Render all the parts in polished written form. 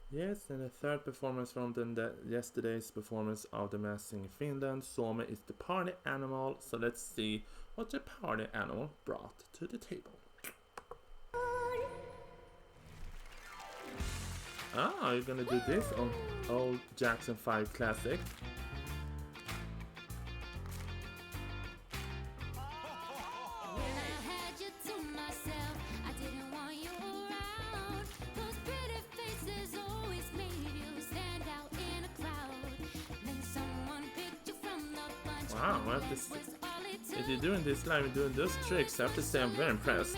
Yes, and the third performance from yesterday's performance of the Masked Singer Finland, Suomi is the party animal. So let's see what the party animal brought to the table. Ah, you're gonna do this on old Jackson 5 classic. Wow, if you're doing this live and doing those tricks, I have to say I'm very impressed.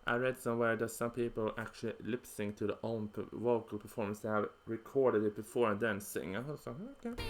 I read somewhere that some people actually lip sync to their own vocal performance. They have recorded it before and then sing. I was like, okay.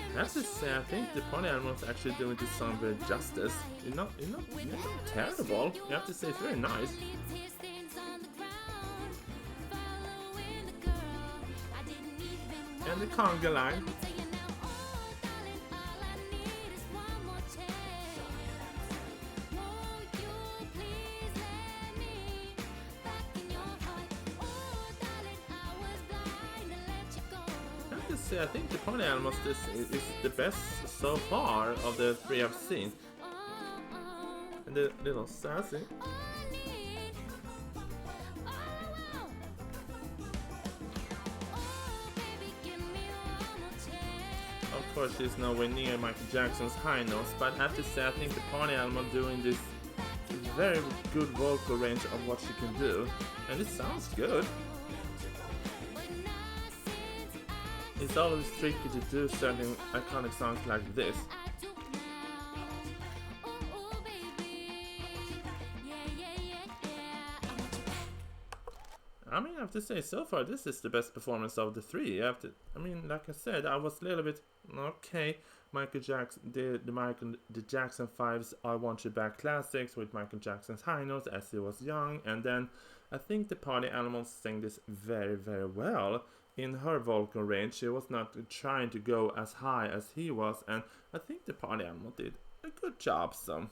I have to say, I think the party animals actually doing this song very justice. You're not terrible. You have to say it's very nice. And the conga line. I think the party animals is the best so far of the three I've seen. And the little sassy. Of course, she's nowhere near Michael Jackson's high notes, but I have to say I think the party animal doing this very good vocal range of what she can do, and it sounds good. It's always tricky to do certain iconic songs like this. I mean, I have to say, so far this is the best performance of the three. Like I said, I was a little bit okay. Michael Jackson, the Jackson 5's "I Want You Back" classics with Michael Jackson's high notes as he was young, and then I think the party animals sang this very, very well. In her vocal range, she was not trying to go as high as he was, and I think the party animal did a good job, so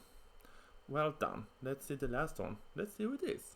well done. Let's see the last one. Let's see who it is.